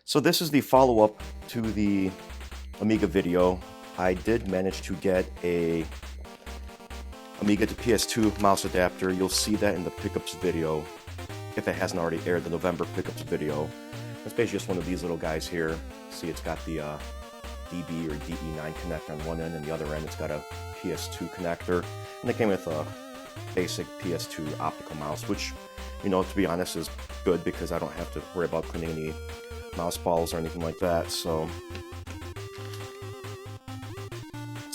So this is the follow-up to the Amiga video. I did manage to get a Amiga to PS2 mouse adapter. You'll see that in the pickups video, if it hasn't already aired, the November pickups video. It's basically just one of these little guys here. See, it's got the DB or DE9 connector on one end, and the other end it's got a PS2 connector. And it came with a basic PS2 optical mouse, which, you know, to be honest, is good because I don't have to worry about cleaning any mouse balls or anything like that. So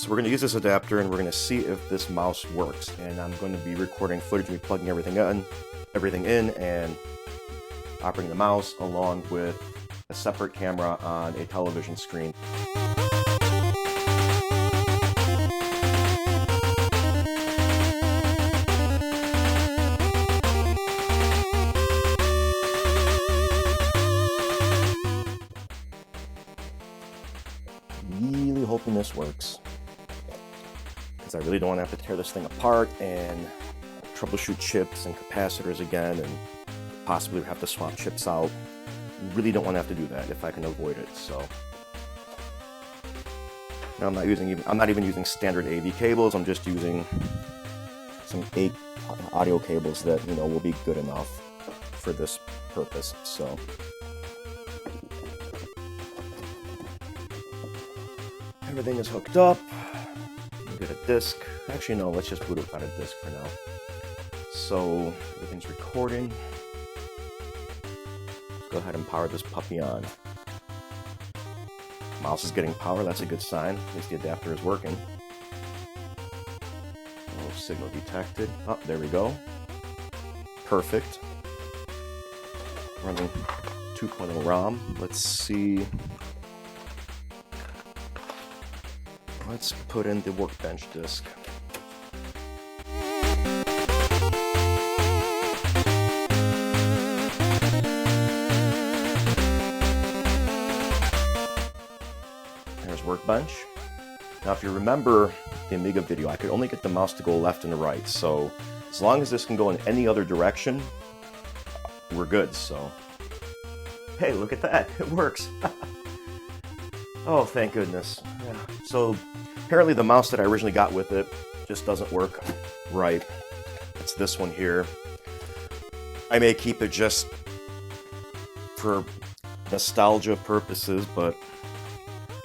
we're going to use this adapter and we're going to see if this mouse works. And I'm going to be recording footage of me plugging everything in and operating the mouse along with a separate camera on a television screen. Really hoping this works, because I really don't want to have to tear this thing apart and troubleshoot chips and capacitors again and possibly have to swap chips out. Really don't want to have to do that if I can avoid it. So now I'm not even using standard AV cables. I'm just using some 8 audio cables that, you know, will be good enough for this purpose. So everything is hooked up. We'll get a disk. Actually, no, let's just boot it without a disk for now. So everything's recording. Let's go ahead and power this puppy on. Mouse is getting power. That's a good sign. At least the adapter is working. Oh, signal detected. Oh, there we go. Perfect. Running 2.0 ROM. Let's see. Let's put in the workbench disk. There's workbench. Now if you remember the Amiga video, I could only get the mouse to go left and right, so as long as this can go in any other direction, we're good. So hey, look at that, it works. Oh, thank goodness. Yeah. So apparently the mouse that I originally got with it just doesn't work right. It's this one here. I may keep it just for nostalgia purposes, but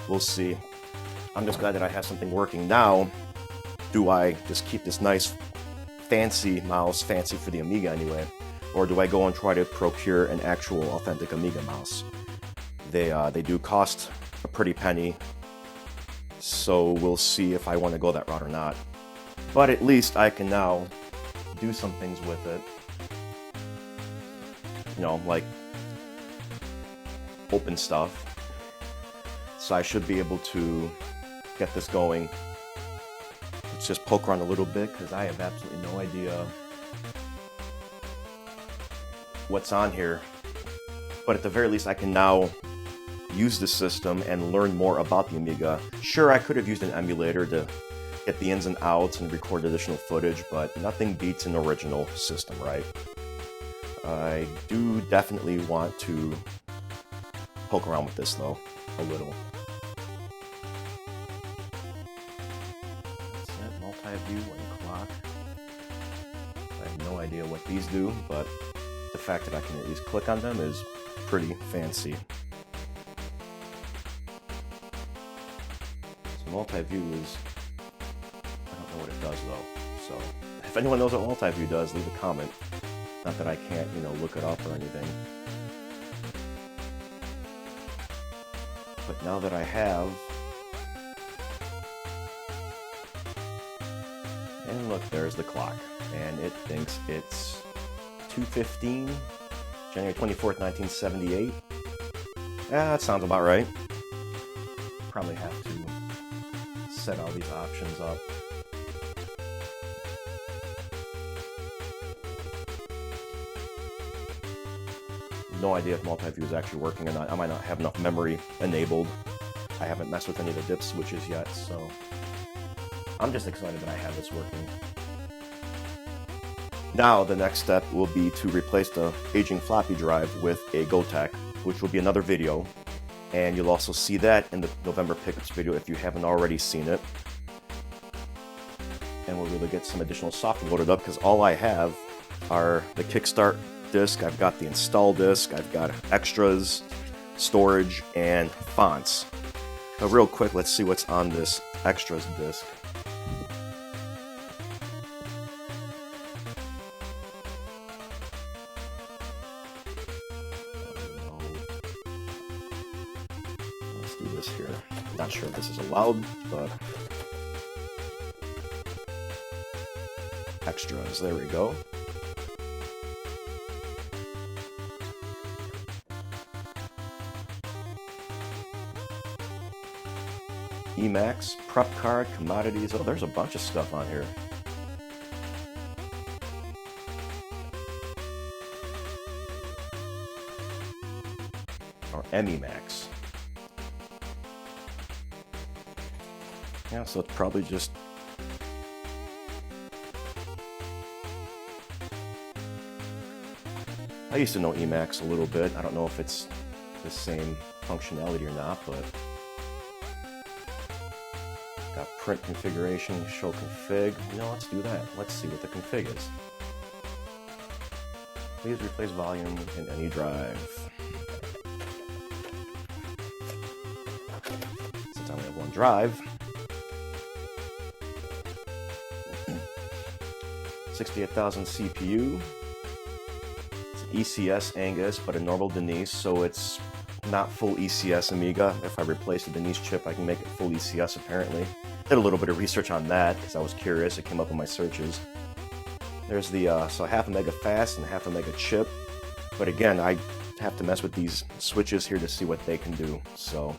we'll see. I'm just glad that I have something working now. Do I just keep this nice fancy mouse, fancy for the Amiga anyway, or do I go and try to procure an actual authentic Amiga mouse? They do cost a pretty penny, so we'll see if I want to go that route or not. But at least I can now do some things with it. You know, like open stuff. So I should be able to get this going. Let's just poke around a little bit, because I have absolutely no idea what's on here. But at the very least, I can now use the system and learn more about the Amiga. Sure, I could have used an emulator to get the ins and outs and record additional footage, but nothing beats an original system, right? I do definitely want to poke around with this though, a little. Set multi-view and clock. I have no idea what these do, but the fact that I can at least click on them is pretty fancy. Multi-view is, I don't know what it does though, so if anyone knows what multi-view does, leave a comment. Not that I can't, you know, look it up or anything. But now that I have, and look, there's the clock, and it thinks it's 2:15, January 24th, 1978. Yeah, that sounds about right. Probably have to set all these options up. No idea if multi-view is actually working or not. I might not have enough memory enabled. I haven't messed with any of the dip switches yet, so I'm just excited that I have this working. Now the next step will be to replace the aging floppy drive with a GoTech, which will be another video, and you'll also see that in the November pickups video if you haven't already seen it. And we'll really get some additional software loaded up, because all I have are the Kickstart disc, I've got the install disc, I've got extras, storage, and fonts. Now real quick, let's see what's on this extras disc. Let's do this here. Not sure if this is allowed, but extras, there we go. Emacs, prep card, commodities. Oh, there's a bunch of stuff on here. Or Emacs. Yeah, so it's probably just I used to know Emacs a little bit. I don't know if it's the same functionality or not, but got print configuration, show config. Let's do that. Let's see what the config is. Please replace volume in any drive. Since I only have one drive, 68,000 CPU. ECS Angus, but a normal Denise, so it's not full ECS Amiga. If I replace the Denise chip, I can make it full ECS apparently. Did a little bit of research on that because I was curious. It came up in my searches. There's the so half a mega fast and half a mega chip, but again, I have to mess with these switches here to see what they can do. So,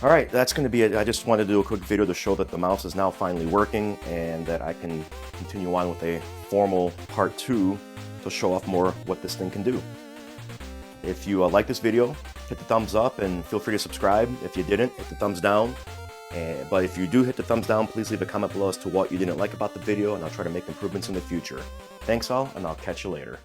all right, that's going to be it. I just wanted to do a quick video to show that the mouse is now finally working and that I can continue on with a formal part 2 to show off more what this thing can do. If you like this video, hit the thumbs up and feel free to subscribe. If you didn't, hit the thumbs down. But if you do hit the thumbs down, please leave a comment below as to what you didn't like about the video, and I'll try to make improvements in the future. Thanks all, and I'll catch you later.